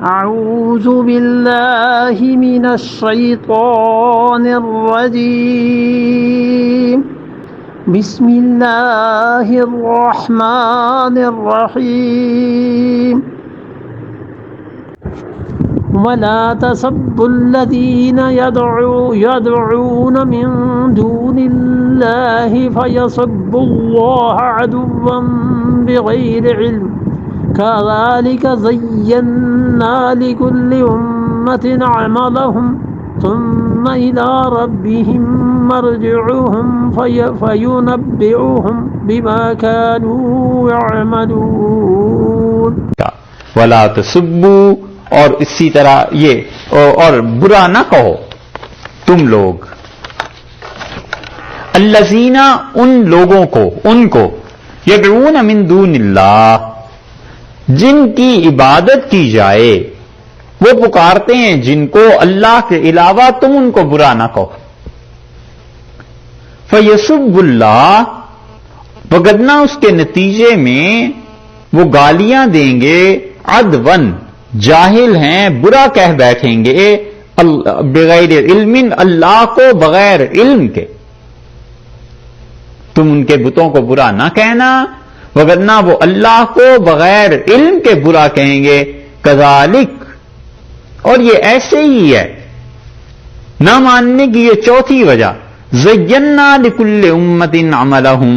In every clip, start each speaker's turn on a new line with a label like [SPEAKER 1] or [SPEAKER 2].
[SPEAKER 1] أعوذ بالله من الشيطان الرجيم بسم الله الرحمن الرحيم ولا تسبوا الذين يدعون من دون الله فيسبوا الله عدوا بغير علم كذلك زينا لكل أمة عملهم ثم إلى ربهم مرجعهم فينبئهم بما كانوا يعملون.
[SPEAKER 2] ولا تسبوا، اور اسی طرح یہ اور برا نہ کہو تم لوگ، الذین ان لوگوں کو، ان کو، یدعون من دون اللہ جن کی عبادت کی جائے، وہ پکارتے ہیں جن کو اللہ کے علاوہ، تم ان کو برا نہ کہو. فیسب اللہ، وگرنہ اس کے نتیجے میں وہ گالیاں دیں گے، عدون جاہل ہیں، برا کہہ بیٹھیں گے، بغیر علم، اللہ کو بغیر علم کے. تم ان کے بتوں کو برا نہ کہنا، وگرنہ وہ اللہ کو بغیر علم کے برا کہیں گے. کذالک، اور یہ ایسے ہی ہے. نہ ماننے کی یہ چوتھی وجہ، زینا لکل امت عملہم،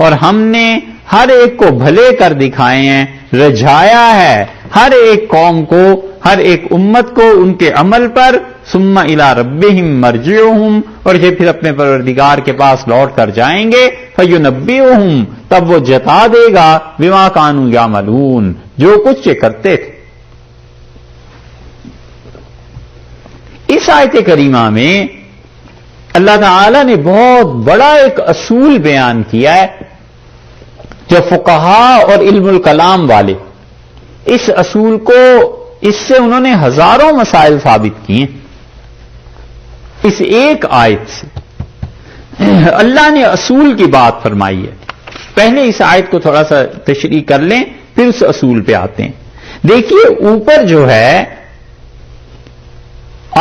[SPEAKER 2] اور ہم نے ہر ایک کو بھلے کر دکھائے ہیں، رجھایا ہے ہر ایک قوم کو، ہر ایک امت کو ان کے عمل پر. ثم الی ربہم مرجعہم، اور یہ پھر اپنے پروردگار کے پاس لوٹ کر جائیں گے. فینبئہم، تب وہ جتا دے گا، بما کانوا یعملون، جو کچھ یہ کرتے تھے. اس آیت کریمہ میں اللہ تعالی نے بہت بڑا ایک اصول بیان کیا ہے، جو فقہا اور علم الکلام والے اس اصول کو، اس سے انہوں نے ہزاروں مسائل ثابت کیے اس ایک آیت سے. اللہ نے اصول کی بات فرمائی ہے. پہلے اس آیت کو تھوڑا سا تشریح کر لیں، پھر اس اصول پہ آتے ہیں. دیکھیے اوپر جو ہے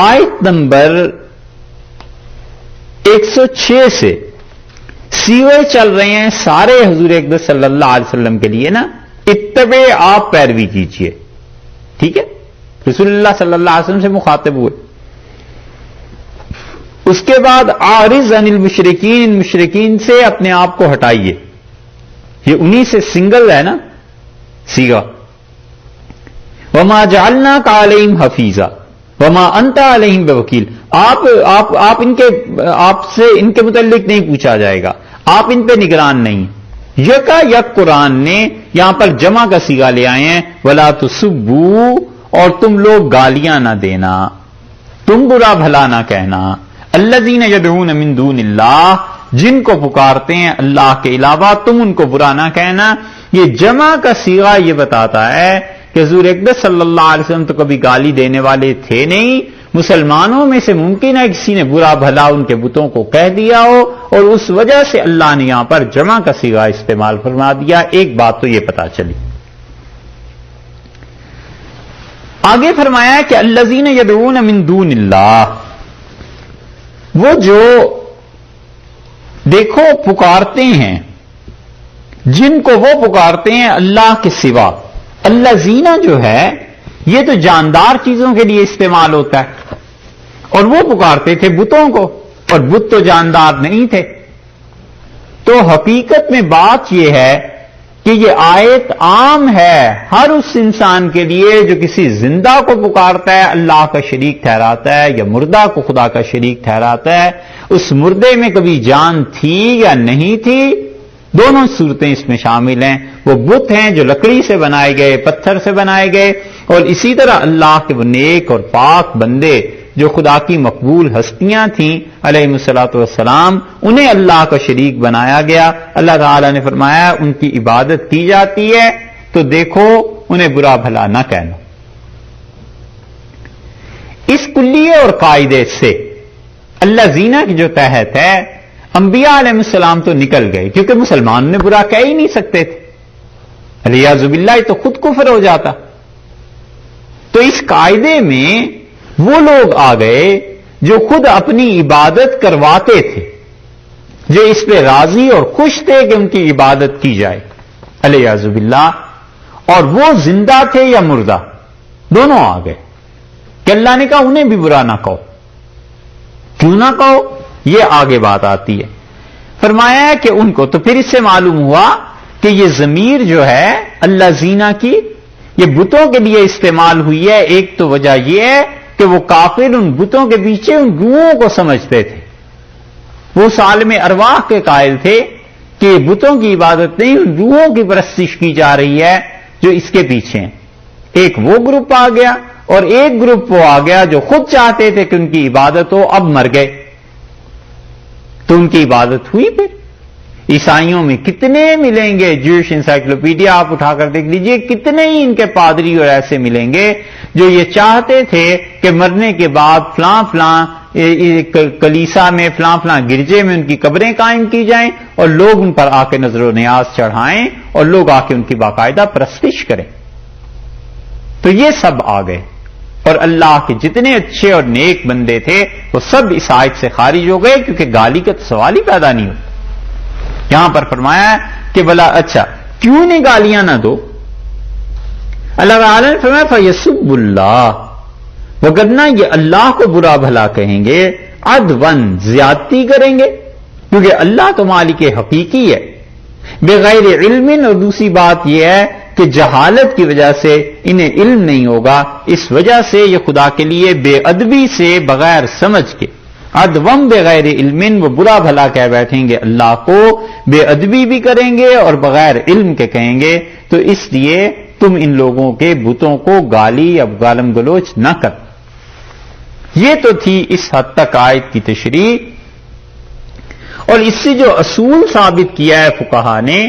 [SPEAKER 2] آیت نمبر 106 سے سیوے چل رہے ہیں سارے حضور اقدس صلی اللہ علیہ وسلم کے لیے نا، اتبع، آپ پیروی کیجئے. ٹھیک ہے، رسول اللہ صلی اللہ علیہ وسلم سے مخاطب ہوئے. اس کے بعد اعرض عن المشرکین، ان مشرکین سے اپنے آپ کو ہٹائیے. یہ انہی سے سنگل ہے نا سیگا. وما جعلناک علیہم حفیظا وما انت علیہم بوکیل، آپ سے ان کے متعلق نہیں پوچھا جائے گا، آپ ان پہ نگران نہیں. یکا یک قرآن نے یہاں پر جمع کا صیغہ لے آئے ہیں، ولا تسبوا، اور تم لوگ گالیاں نہ دینا، تم برا بھلا نہ کہنا. الذین یدعون من دون اللہ، جن کو پکارتے ہیں اللہ کے علاوہ، تم ان کو برا نہ کہنا. یہ جمع کا صیغہ یہ بتاتا ہے کہ حضور اقدس صلی اللہ علیہ وسلم تو کبھی گالی دینے والے تھے نہیں. مسلمانوں میں سے ممکن ہے کسی نے برا بھلا ان کے بتوں کو کہہ دیا ہو، اور اس وجہ سے اللہ نے یہاں پر جمع کا صیغہ استعمال فرما دیا. ایک بات تو یہ پتا چلی. آگے فرمایا کہ الذین یدعون من دون اللہ، وہ جو دیکھو پکارتے ہیں، جن کو وہ پکارتے ہیں اللہ کے سوا. الذین جو ہے یہ تو جاندار چیزوں کے لیے استعمال ہوتا ہے، اور وہ پکارتے تھے بتوں کو، اور بت تو جاندار نہیں تھے. تو حقیقت میں بات یہ ہے کہ یہ آیت عام ہے ہر اس انسان کے لیے جو کسی زندہ کو پکارتا ہے اللہ کا شریک ٹھہراتا ہے، یا مردہ کو خدا کا شریک ٹھہراتا ہے. اس مردے میں کبھی جان تھی یا نہیں تھی، دونوں صورتیں اس میں شامل ہیں. وہ بت ہیں جو لکڑی سے بنائے گئے، پتھر سے بنائے گئے، اور اسی طرح اللہ کے وہ نیک اور پاک بندے جو خدا کی مقبول ہستیاں تھیں علیہم الصلوۃ والسلام، انہیں اللہ کا شریک بنایا گیا. اللہ تعالیٰ نے فرمایا ان کی عبادت کی جاتی ہے تو دیکھو انہیں برا بھلا نہ کہنا. اس کلیے اور قاعدے سے اللہ زینہ کی جو تحت ہے، انبیاء علیہ السلام تو نکل گئے، کیونکہ مسلمان نے برا کہہ ہی نہیں سکتے تھے. علیاذ باللہ تو خود کفر ہو جاتا. تو اس قاعدے میں وہ لوگ آ گئے جو خود اپنی عبادت کرواتے تھے، جو اس پہ راضی اور خوش تھے کہ ان کی عبادت کی جائے، الیاذ باللہ، اور وہ زندہ تھے یا مردہ، دونوں آ گئے کہ اللہ نے کہا انہیں بھی برا نہ کہو، کیوں نہ کہو، یہ آگے بات آتی ہے۔ فرمایا ہے کہ ان کو، تو پھر اس سے معلوم ہوا کہ یہ ضمیر جو ہے اللہ زینہ کی، یہ بتوں کے لیے استعمال ہوئی ہے۔ ایک تو وجہ یہ ہے کہ وہ کافر ان بتوں کے پیچھے ان روحوں کو سمجھتے تھے، وہ عالم ارواح کے قائل تھے کہ بتوں کی عبادت نہیں، ان روحوں کی پرستش کی جا رہی ہے جو اس کے پیچھے ہیں۔ ایک وہ گروپ آ گیا، اور ایک گروپ وہ آ گیا جو خود چاہتے تھے کہ ان کی عبادت ہو، اب مر گئے تو ان کی عبادت ہوئی۔ پھر عیسائیوں میں کتنے ملیں گے، جوش انسائکلوپیڈیا آپ اٹھا کر دیکھ لیجئے، کتنے ہی ان کے پادری اور ایسے ملیں گے جو یہ چاہتے تھے کہ مرنے کے بعد فلاں فلاں کلیسا میں، فلاں فلاں گرجے میں ان کی قبریں قائم کی جائیں اور لوگ ان پر آ کے نظر و نیاز چڑھائیں اور لوگ آ کے ان کی باقاعدہ پرستش کریں۔ تو یہ سب آ گئے، اور اللہ کے جتنے اچھے اور نیک بندے تھے وہ سب اس آیت سے خارج ہو گئے، کیونکہ گالی کا سوال ہی پیدا نہیں ہوتا۔ یہاں پر فرمایا ہے کہ بلا اچھا کیوں نہیں گالیاں نہ دو، اللہ تعالیٰ نے فرمایا فَيَسُبُّ اللَّهَ، وگرنہ یہ اللہ کو برا بھلا کہیں گے، عدوًا زیادتی کریں گے، کیونکہ اللہ تو مالک حقیقی ہے، بغیر علم، اور دوسری بات یہ ہے کہ جہالت کی وجہ سے انہیں علم نہیں ہوگا، اس وجہ سے یہ خدا کے لیے بے ادبی سے، بغیر سمجھ کے، عدوم بغیر علم، وہ برا بھلا کہہ بیٹھیں گے اللہ کو، بے ادبی بھی کریں گے اور بغیر علم کے کہیں گے۔ تو اس لیے تم ان لوگوں کے بتوں کو گالی یا گالم گلوچ نہ کر۔ یہ تو تھی اس حد تک آیت کی تشریح، اور اس سے جو اصول ثابت کیا ہے فقہا نے،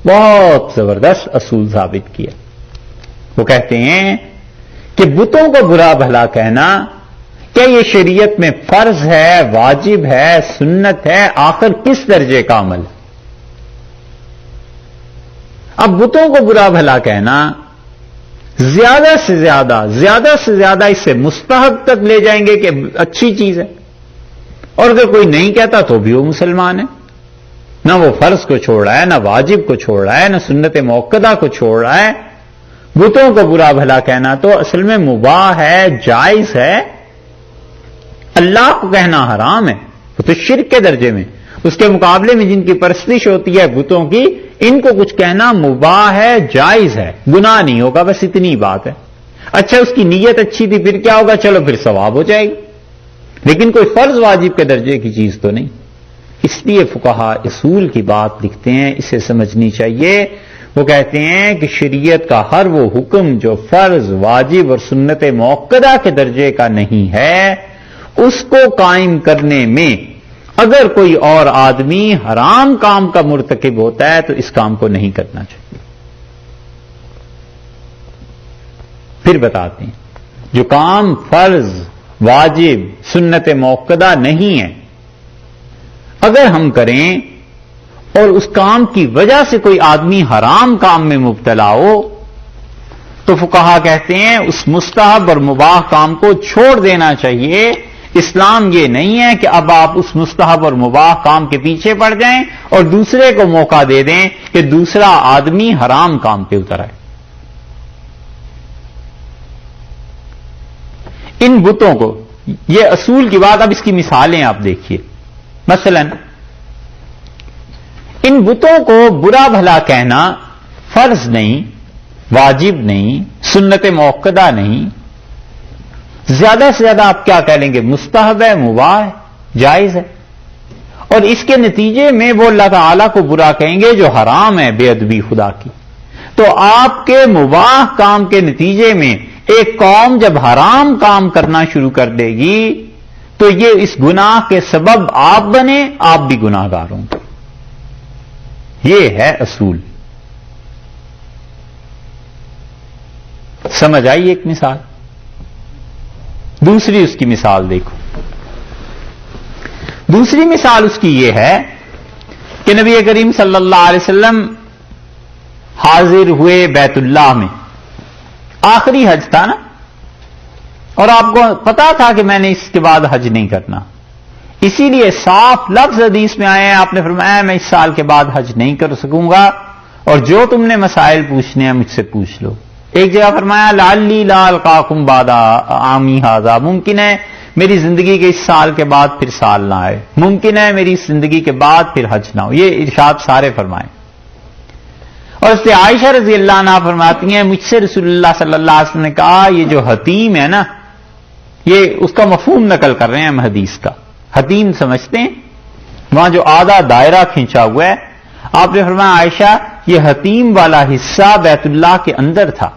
[SPEAKER 2] بہت زبردست اصول ثابت کیا۔ وہ کہتے ہیں کہ بتوں کو برا بھلا کہنا کیا یہ شریعت میں فرض ہے، واجب ہے، سنت ہے، آخر کس درجے کا عمل؟ اب بتوں کو برا بھلا کہنا زیادہ سے زیادہ اس سے مستحب تک لے جائیں گے کہ اچھی چیز ہے، اور اگر کوئی نہیں کہتا تو بھی وہ مسلمان ہے، نہ وہ فرض کو چھوڑ رہا ہے، نہ واجب کو چھوڑ رہا ہے، نہ سنت موقدہ کو چھوڑ رہا ہے۔ بتوں کو برا بھلا کہنا تو اصل میں مباح ہے، جائز ہے، اللہ کو کہنا حرام ہے، وہ تو شرک کے درجے میں۔ اس کے مقابلے میں جن کی پرستش ہوتی ہے بتوں کی، ان کو کچھ کہنا مباح ہے، جائز ہے، گناہ نہیں ہوگا، بس اتنی بات ہے۔ اچھا اس کی نیت اچھی تھی پھر کیا ہوگا، چلو پھر ثواب ہو جائے گی، لیکن کوئی فرض واجب کے درجے کی چیز تو نہیں۔ اس لیے فقہا اصول کی بات لکھتے ہیں، اسے سمجھنی چاہیے۔ وہ کہتے ہیں کہ شریعت کا ہر وہ حکم جو فرض، واجب اور سنت موقدہ کے درجے کا نہیں ہے، اس کو قائم کرنے میں اگر کوئی اور آدمی حرام کام کا مرتکب ہوتا ہے تو اس کام کو نہیں کرنا چاہیے۔ پھر بتاتے ہیں جو کام فرض، واجب، سنت موقدہ نہیں ہے، اگر ہم کریں اور اس کام کی وجہ سے کوئی آدمی حرام کام میں مبتلا ہو تو فقہا کہتے ہیں اس مستحب اور مباح کام کو چھوڑ دینا چاہیے۔ اسلام یہ نہیں ہے کہ اب آپ اس مستحب اور مباح کام کے پیچھے پڑ جائیں اور دوسرے کو موقع دے دیں کہ دوسرا آدمی حرام کام پہ اتر آئے۔ ان بتوں کو، یہ اصول کی بات، اب اس کی مثالیں آپ دیکھیے۔ مثلا ان بتوں کو برا بھلا کہنا فرض نہیں، واجب نہیں، سنت موقدہ نہیں، زیادہ سے زیادہ آپ کیا کہہ لیں گے، مستحب ہے، مباح ہے، جائز ہے، اور اس کے نتیجے میں وہ اللہ تعالیٰ کو برا کہیں گے جو حرام ہے، بے ادبی خدا کی۔ تو آپ کے مباح کام کے نتیجے میں ایک قوم جب حرام کام کرنا شروع کر دے گی تو یہ اس گناہ کے سبب آپ بنے، آپ بھی گناہ گار ہوں گے۔ یہ ہے اصول۔ سمجھ آئی ایک مثال؟ دوسری اس کی مثال دیکھو۔ دوسری مثال اس کی یہ ہے کہ نبی کریم صلی اللہ علیہ وسلم حاضر ہوئے بیت اللہ میں، آخری حج تھا نا، اور آپ کو پتا تھا کہ میں نے اس کے بعد حج نہیں کرنا، اسی لیے صاف لفظ حدیث میں آئے ہیں، آپ نے فرمایا میں اس سال کے بعد حج نہیں کر سکوں گا، اور جو تم نے مسائل پوچھنے ہیں مجھ سے پوچھ لو۔ ایک جگہ فرمایا لعلی لا القاکم بعد عامی ھذا، ممکن ہے میری زندگی کے اس سال کے بعد پھر سال نہ آئے، ممکن ہے میری اس زندگی کے بعد پھر حج نہ ہو، یہ ارشاد سارے فرمائے۔ اور اس سے عائشہ رضی اللہ عنہا فرماتی ہیں مجھ سے رسول اللہ صلی اللہ علیہ وسلم نے کہا یہ جو حتیم ہے نا، یہ اس کا مفہوم نقل کر رہے ہیں ہم حدیث کا، حتیم سمجھتے ہیں وہاں جو آدھا دائرہ کھینچا ہوا ہے، آپ نے فرمایا عائشہ یہ حتیم والا حصہ بیت اللہ کے اندر تھا،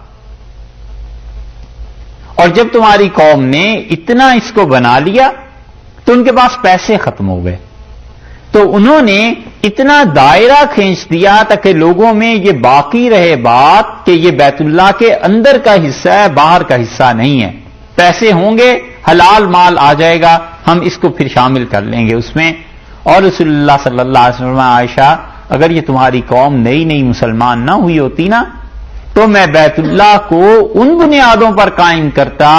[SPEAKER 2] اور جب تمہاری قوم نے اتنا اس کو بنا لیا تو ان کے پاس پیسے ختم ہو گئے، تو انہوں نے اتنا دائرہ کھینچ دیا تاکہ لوگوں میں یہ باقی رہے بات کہ یہ بیت اللہ کے اندر کا حصہ ہے، باہر کا حصہ نہیں ہے، پیسے ہوں گے حلال مال آ جائے گا، ہم اس کو پھر شامل کر لیں گے اس میں۔ اور رسول اللہ صلی اللہ علیہ وسلم عائشہ اگر یہ تمہاری قوم نئی نئی مسلمان نہ ہوئی ہوتی نا تو میں بیت اللہ کو ان بنیادوں پر قائم کرتا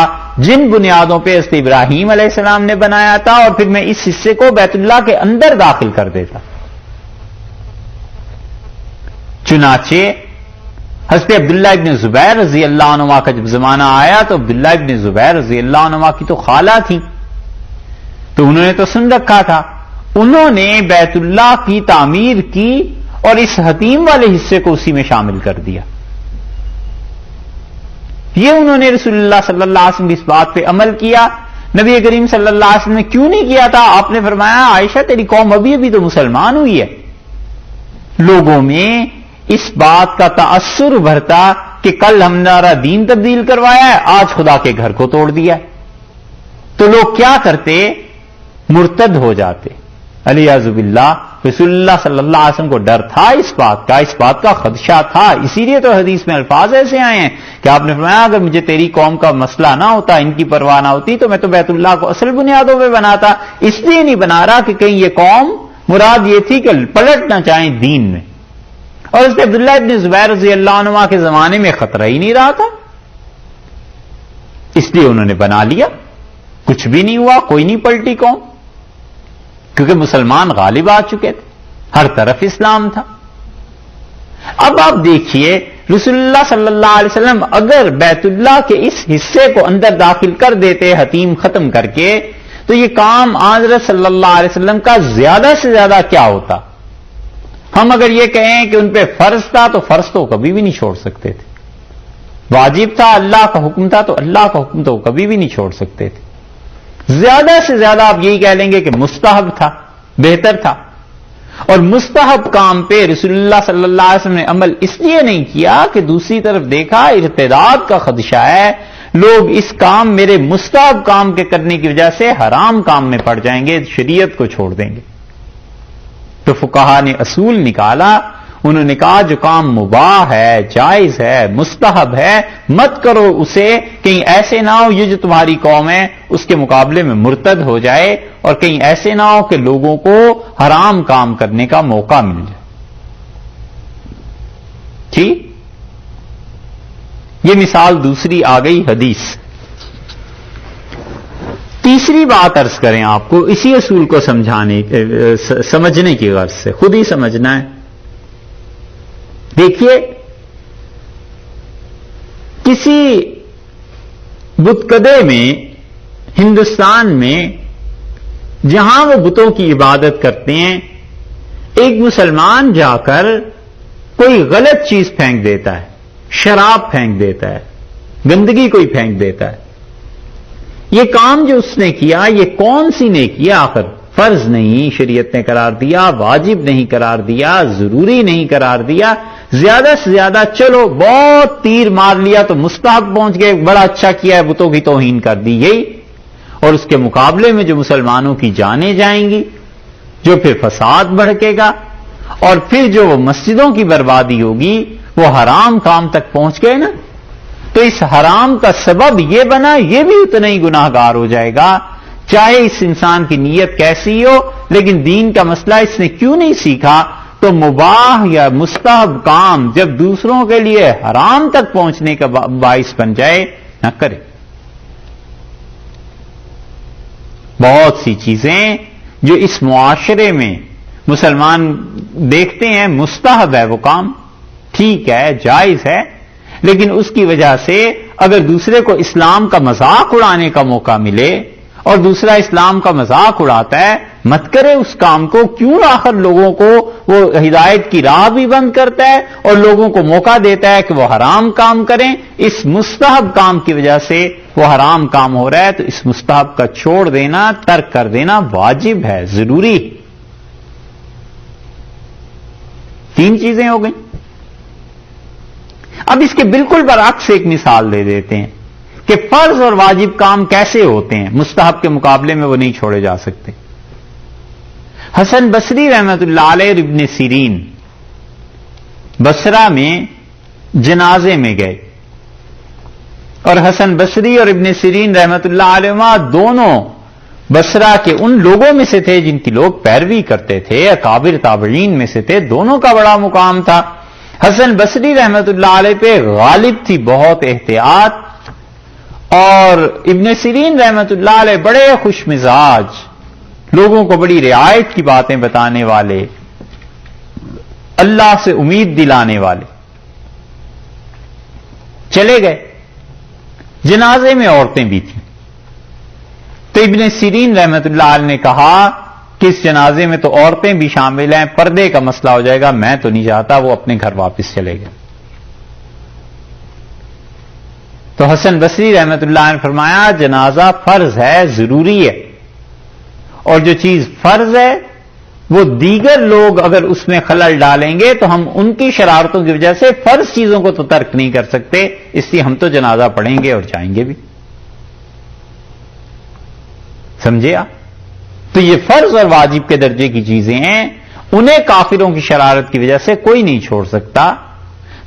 [SPEAKER 2] جن بنیادوں پہ حضرت ابراہیم علیہ السلام نے بنایا تھا، اور پھر میں اس حصے کو بیت اللہ کے اندر داخل کر دیتا۔ چنانچہ حضرت عبداللہ ابن زبیر رضی اللہ عنہ کا جب زمانہ آیا تو عبداللہ ابن زبیر رضی اللہ عنہ کی تو خالہ تھی، تو انہوں نے تو سن رکھا تھا، انہوں نے بیت اللہ کی تعمیر کی اور اس حتیم والے حصے کو اسی میں شامل کر دیا۔ یہ انہوں نے رسول اللہ صلی اللہ علیہ وسلم اس بات پہ عمل کیا۔ نبی کریم صلی اللہ علیہ وسلم نے کیوں نہیں کیا تھا؟ آپ نے فرمایا عائشہ تیری قوم ابھی تو مسلمان ہوئی ہے، لوگوں میں اس بات کا تاثر ابھرتا کہ کل ہمارا دین تبدیل کروایا ہے، آج خدا کے گھر کو توڑ دیا ہے، تو لوگ کیا کرتے؟ مرتد ہو جاتے علیاذ باللہ۔ رسول اللہ صلی اللہ علیہ وسلم کو ڈر تھا اس بات کا خدشہ تھا، اسی لیے تو حدیث میں الفاظ ایسے آئے ہیں کہ آپ نے فرمایا اگر مجھے تیری قوم کا مسئلہ نہ ہوتا، ان کی پرواہ نہ ہوتی تو میں تو بیت اللہ کو اصل بنیادوں پہ بناتا، اس لیے نہیں بنا رہا کہ کہیں یہ قوم، مراد یہ تھی کہ پلٹ نہ چاہیں دین میں۔ اور اس عبداللہ ابن زبیر رضی اللہ عنہ کے زمانے میں خطرہ ہی نہیں رہا تھا، اس لیے انہوں نے بنا لیا، کچھ بھی نہیں ہوا، کوئی نہیں پلٹی قوم، کیونکہ مسلمان غالب آ چکے تھے، ہر طرف اسلام تھا۔ اب آپ دیکھیے رسول اللہ صلی اللہ علیہ وسلم اگر بیت اللہ کے اس حصے کو اندر داخل کر دیتے حتیم ختم کر کے تو یہ کام حضرت صلی اللہ علیہ وسلم کا زیادہ سے زیادہ کیا ہوتا؟ ہم اگر یہ کہیں کہ ان پہ فرض تھا تو فرض تو کبھی بھی نہیں چھوڑ سکتے تھے، واجب تھا اللہ کا حکم تھا تو اللہ کا حکم تو کبھی بھی نہیں چھوڑ سکتے تھے، زیادہ سے زیادہ آپ یہی کہہ لیں گے کہ مستحب تھا، بہتر تھا۔ اور مستحب کام پہ رسول اللہ صلی اللہ علیہ وسلم نے عمل اس لیے نہیں کیا کہ دوسری طرف دیکھا ارتداد کا خدشہ ہے، لوگ اس کام میرے مستحب کام کے کرنے کی وجہ سے حرام کام میں پڑ جائیں گے، شریعت کو چھوڑ دیں گے۔ تو فقہا نے اصول نکالا، انہوں نے کہا جو کام مباح ہے، جائز ہے، مستحب ہے، مت کرو اسے، کہیں ایسے نہ ہو یہ جو تمہاری قوم ہے اس کے مقابلے میں مرتد ہو جائے، اور کہیں ایسے نہ ہو کہ لوگوں کو حرام کام کرنے کا موقع مل جائے۔ ٹھیک، یہ مثال دوسری آ گئی حدیث۔ تیسری بات عرض کریں آپ کو اسی اصول کو سمجھنے کی غرض سے، خود ہی سمجھنا ہے۔ دیکھیے کسی بتکدے میں ہندوستان میں جہاں وہ بتوں کی عبادت کرتے ہیں، ایک مسلمان جا کر کوئی غلط چیز پھینک دیتا ہے، شراب پھینک دیتا ہے، گندگی کوئی پھینک دیتا ہے، یہ کام جو اس نے کیا یہ کون سی نے کیا؟ آخر فرض نہیں شریعت نے قرار دیا، واجب نہیں قرار دیا، ضروری نہیں قرار دیا، زیادہ سے زیادہ چلو بہت تیر مار لیا تو مستحب پہنچ گئے، بڑا اچھا کیا ہے، بتوں کی توہین کر دی یہی، اور اس کے مقابلے میں جو مسلمانوں کی جانیں جائیں گی، جو پھر فساد بھڑکے گا، اور پھر جو وہ مسجدوں کی بربادی ہوگی، وہ حرام کام تک پہنچ گئے نا، تو اس حرام کا سبب یہ بنا، یہ بھی اتنا ہی گناہ گار ہو جائے گا، چاہے اس انسان کی نیت کیسی ہو، لیکن دین کا مسئلہ اس نے کیوں نہیں سیکھا؟ تو مباح یا مستحب کام جب دوسروں کے لیے حرام تک پہنچنے کا باعث بن جائے نہ کرے۔ بہت سی چیزیں جو اس معاشرے میں مسلمان دیکھتے ہیں مستحب ہے وہ کام، ٹھیک ہے، جائز ہے، لیکن اس کی وجہ سے اگر دوسرے کو اسلام کا مذاق اڑانے کا موقع ملے اور دوسرا اسلام کا مذاق اڑاتا ہے، مت کرے اس کام کو. کیوں آخر لوگوں کو وہ ہدایت کی راہ بھی بند کرتا ہے اور لوگوں کو موقع دیتا ہے کہ وہ حرام کام کریں. اس مستحب کام کی وجہ سے وہ حرام کام ہو رہا ہے، تو اس مستحب کا چھوڑ دینا، ترک کر دینا واجب ہے، ضروری. 3 چیزیں ہو گئیں. اب اس کے بالکل برعکس ایک مثال دے دیتے ہیں کہ فرض اور واجب کام کیسے ہوتے ہیں، مستحب کے مقابلے میں وہ نہیں چھوڑے جا سکتے. حسن بصری رحمت اللہ علیہ اور ابن سیرین بصرہ میں جنازے میں گئے، اور حسن بصری اور ابن سیرین رحمت اللہ علیہ دونوں بصرہ کے ان لوگوں میں سے تھے جن کی لوگ پیروی کرتے تھے، اکابر تابعین میں سے تھے، دونوں کا بڑا مقام تھا. حسن بصری رحمت اللہ علیہ پہ غالب تھی بہت احتیاط، اور ابن سیرین رحمت اللہ علیہ بڑے خوش مزاج، لوگوں کو بڑی رعایت کی باتیں بتانے والے، اللہ سے امید دلانے والے. چلے گئے، جنازے میں عورتیں بھی تھیں. تو ابن سیرین رحمت اللہ علیہ نے کہا کہ اس جنازے میں تو عورتیں بھی شامل ہیں، پردے کا مسئلہ ہو جائے گا، میں تو نہیں چاہتا. وہ اپنے گھر واپس چلے گئے. تو حسن بصری رحمت اللہ نے فرمایا جنازہ فرض ہے، ضروری ہے، اور جو چیز فرض ہے وہ دیگر لوگ اگر اس میں خلل ڈالیں گے تو ہم ان کی شرارتوں کی وجہ سے فرض چیزوں کو تو ترک نہیں کر سکتے، اس لیے ہم تو جنازہ پڑھیں گے اور جائیں گے بھی. سمجھے آپ؟ تو یہ فرض اور واجب کے درجے کی چیزیں ہیں، انہیں کافروں کی شرارت کی وجہ سے کوئی نہیں چھوڑ سکتا.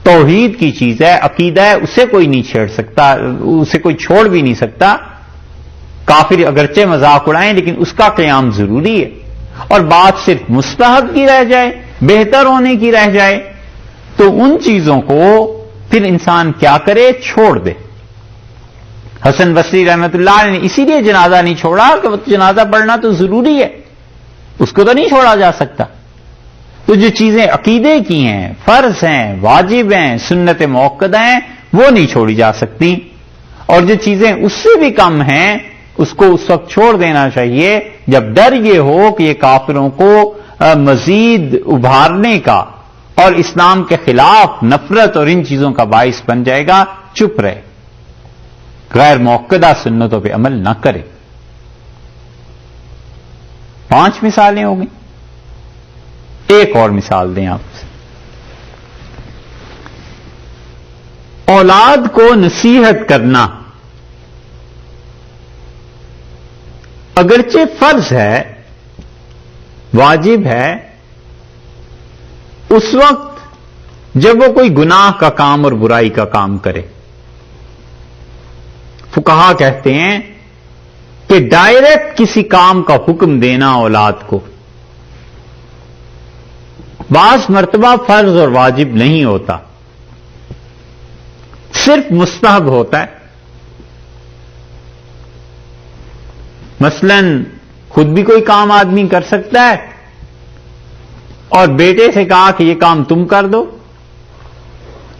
[SPEAKER 2] توحید کی چیز ہے، عقیدہ ہے، اسے کوئی نہیں چھیڑ سکتا، اسے کوئی چھوڑ بھی نہیں سکتا. کافر اگرچہ مذاق اڑائیں لیکن اس کا قیام ضروری ہے. اور بات صرف مستحب کی رہ جائے، بہتر ہونے کی رہ جائے، تو ان چیزوں کو پھر انسان کیا کرے؟ چھوڑ دے. حسن بصری رحمت اللہ نے اسی لیے جنازہ نہیں چھوڑا کہ جنازہ پڑھنا تو ضروری ہے، اس کو تو نہیں چھوڑا جا سکتا. تو جو چیزیں عقیدے کی ہیں، فرض ہیں، واجب ہیں، سنت موقدہ ہیں، وہ نہیں چھوڑی جا سکتی. اور جو چیزیں اس سے بھی کم ہیں اس کو اس وقت چھوڑ دینا چاہیے جب ڈر یہ ہو کہ یہ کافروں کو مزید ابھارنے کا اور اسلام کے خلاف نفرت اور ان چیزوں کا باعث بن جائے گا. چپ رہے، غیر موقدہ سنتوں پہ عمل نہ کرے. 5 مثالیں ہو گئیں. ایک اور مثال دیں آپ سے. اولاد کو نصیحت کرنا اگرچہ فرض ہے، واجب ہے، اس وقت جب وہ کوئی گناہ کا کام اور برائی کا کام کرے. فقہا کہتے ہیں کہ ڈائریکٹ کسی کام کا حکم دینا اولاد کو بعض مرتبہ فرض اور واجب نہیں ہوتا، صرف مستحب ہوتا ہے. مثلا خود بھی کوئی کام آدمی کر سکتا ہے اور بیٹے سے کہا کہ یہ کام تم کر دو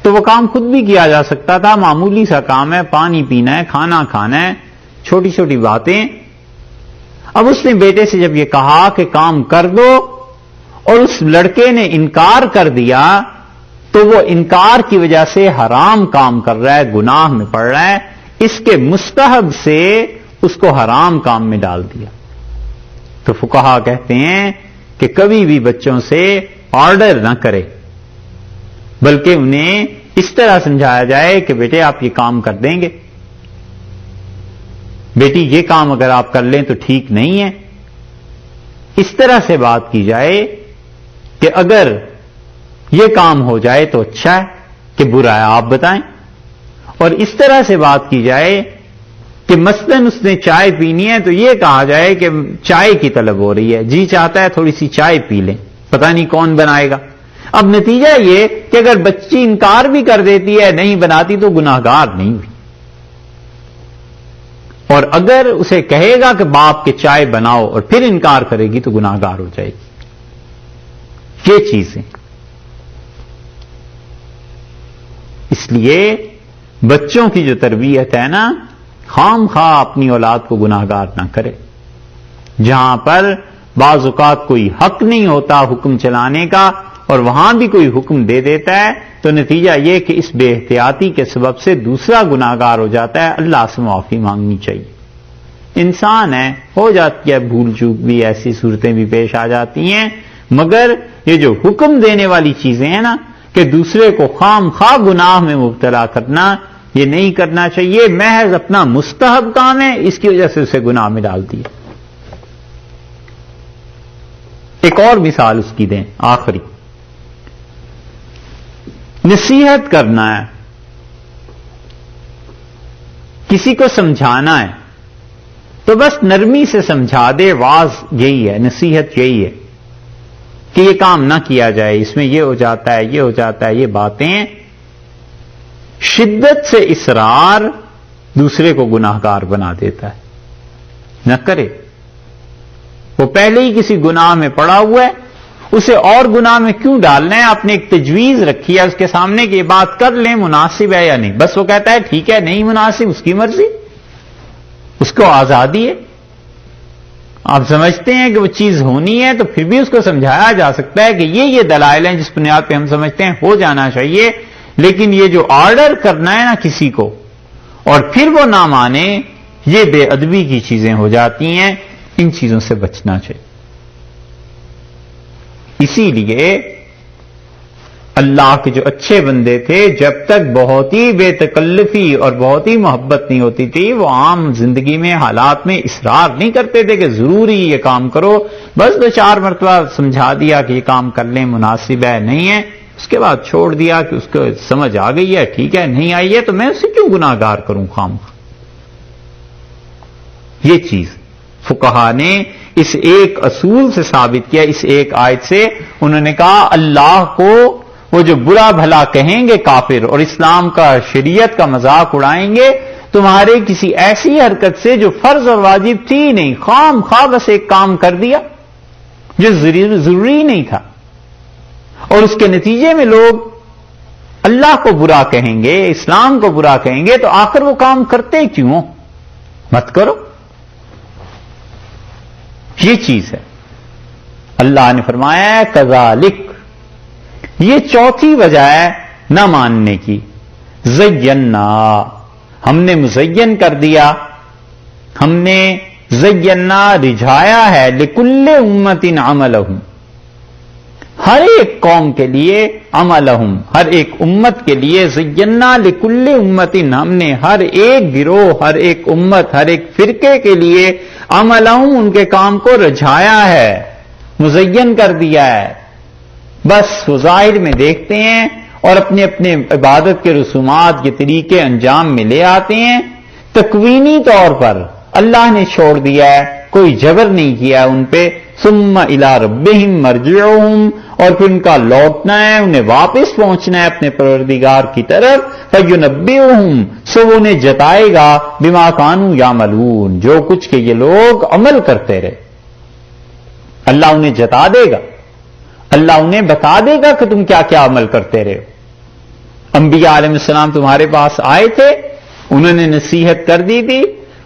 [SPEAKER 2] تو وہ کام خود بھی کیا جا سکتا تھا. معمولی سا کام ہے، پانی پینا ہے، کھانا کھانا ہے، چھوٹی چھوٹی باتیں. اب اس نے بیٹے سے جب یہ کہا کہ کام کر دو اور اس لڑکے نے انکار کر دیا تو وہ انکار کی وجہ سے حرام کام کر رہا ہے، گناہ میں پڑ رہا ہے. اس کے مستحب سے اس کو حرام کام میں ڈال دیا. تو فقہا کہتے ہیں کہ کبھی بھی بچوں سے آرڈر نہ کرے، بلکہ انہیں اس طرح سمجھایا جائے کہ بیٹے آپ یہ کام کر دیں گے، بیٹی یہ کام اگر آپ کر لیں تو ٹھیک نہیں ہے. اس طرح سے بات کی جائے کہ اگر یہ کام ہو جائے تو اچھا ہے، کہ برا ہے آپ بتائیں. اور اس طرح سے بات کی جائے کہ مثلاً اس نے چائے پینی ہے تو یہ کہا جائے کہ چائے کی طلب ہو رہی ہے، جی چاہتا ہے تھوڑی سی چائے پی لیں، پتہ نہیں کون بنائے گا. اب نتیجہ یہ کہ اگر بچی انکار بھی کر دیتی ہے، نہیں بناتی، تو گناہگار نہیں ہوئی. اور اگر اسے کہے گا کہ باپ کے چائے بناؤ اور پھر انکار کرے گی تو گناہگار ہو جائے گی. یہ چیزیں اس لیے بچوں کی جو تربیت ہے نا، خام خواہ اپنی اولاد کو گناہگار نہ کرے. جہاں پر بعض اوقات کوئی حق نہیں ہوتا حکم چلانے کا اور وہاں بھی کوئی حکم دے دیتا ہے تو نتیجہ یہ کہ اس بے احتیاطی کے سبب سے دوسرا گناہگار ہو جاتا ہے. اللہ سے معافی مانگنی چاہیے. انسان ہے، ہو جاتی ہے بھول چوک بھی، ایسی صورتیں بھی پیش آ جاتی ہیں، مگر یہ جو حکم دینے والی چیزیں ہیں نا کہ دوسرے کو خام خواہ گناہ میں مبتلا کرنا، یہ نہیں کرنا چاہیے. محض اپنا مستحب کام ہے، اس کی وجہ سے اسے گناہ میں ڈال دیا. ایک اور مثال اس کی دیں آخری. نصیحت کرنا ہے، کسی کو سمجھانا ہے تو بس نرمی سے سمجھا دے. واز یہی ہے، نصیحت یہی ہے کہ یہ کام نہ کیا جائے، اس میں یہ ہو جاتا ہے، یہ ہو جاتا ہے. یہ باتیں شدت سے اصرار دوسرے کو گناہگار بنا دیتا ہے. نہ کرے. وہ پہلے ہی کسی گناہ میں پڑا ہوا ہے، اسے اور گناہ میں کیوں ڈالنا ہے؟ آپ نے ایک تجویز رکھی ہے اس کے سامنے کہ یہ بات کر لیں، مناسب ہے یا نہیں. بس وہ کہتا ہے ٹھیک ہے، نہیں مناسب، اس کی مرضی، اس کو آزادی ہے. آپ سمجھتے ہیں کہ وہ چیز ہونی ہے تو پھر بھی اس کو سمجھایا جا سکتا ہے کہ یہ دلائل ہیں جس بنیاد پہ ہم سمجھتے ہیں ہو جانا چاہیے. لیکن یہ جو آرڈر کرنا ہے نا کسی کو اور پھر وہ نہ مانے، یہ بے ادبی کی چیزیں ہو جاتی ہیں. ان چیزوں سے بچنا چاہیے. اسی لیے اللہ کے جو اچھے بندے تھے جب تک بہت ہی بے تکلفی اور بہت ہی محبت نہیں ہوتی تھی، وہ عام زندگی میں حالات میں اصرار نہیں کرتے تھے کہ ضروری یہ کام کرو. بس 2-4 مرتبہ سمجھا دیا کہ یہ کام کر لیں، مناسب ہے نہیں ہے، اس کے بعد چھوڑ دیا کہ اس کو سمجھ آ گئی ہے، ٹھیک ہے، نہیں آئی ہے تو میں اسے کیوں گناہگار کروں خام. یہ چیز فقہا نے اس ایک اصول سے ثابت کیا. اس ایک آیت سے انہوں نے کہا اللہ کو وہ جو برا بھلا کہیں گے کافر اور اسلام کا شریعت کا مذاق اڑائیں گے تمہارے کسی ایسی حرکت سے جو فرض اور واجب تھی نہیں، خام خواہ بس ایک کام کر دیا جو ضروری نہیں تھا، اور اس کے نتیجے میں لوگ اللہ کو برا کہیں گے، اسلام کو برا کہیں گے، تو آخر وہ کام کرتے کیوں؟ مت کرو. یہ چیز ہے. اللہ نے فرمایا ہے کذالک. یہ چوتھی وجہ ہے نہ ماننے کی. زینا، ہم نے مزین کر دیا، ہم نے زینا رجھایا ہے لکل امت عملہم، ہر ایک قوم کے لیے عملہم، ہر ایک امت کے لیے. زینا لکل امت، ہم نے ہر ایک گروہ، ہر ایک امت، ہر ایک فرقے کے لیے عملہم، ان کے کام کو رجھایا ہے، مزین کر دیا ہے. بس وہ ظاہر میں دیکھتے ہیں اور اپنے اپنے عبادت کے رسومات کے طریقے انجام میں لے آتے ہیں. تکوینی طور پر اللہ نے چھوڑ دیا ہے، کوئی جبر نہیں کیا ان پہ. ثم الی ربہم مرجعہم، اور پھر ان کا لوٹنا ہے، انہیں واپس پہنچنا ہے اپنے پروردگار کی طرف. فینبئہم، سو وہ انہیں جتائے گا بما کانوا یعملون، جو کچھ کہ یہ لوگ عمل کرتے رہے. اللہ انہیں جتا دے گا، اللہ انہیں بتا دے گا کہ تم کیا کیا عمل کرتے رہے. انبیاء علیہ السلام تمہارے پاس آئے تھے، انہوں نے نصیحت کر دی تھی،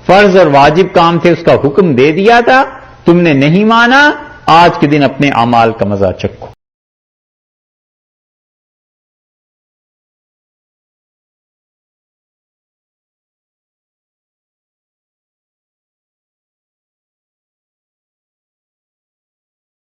[SPEAKER 2] فرض اور واجب کام تھے اس کا حکم دے دیا تھا، تم نے نہیں مانا. آج کے دن اپنے اعمال کا مزہ چکھو.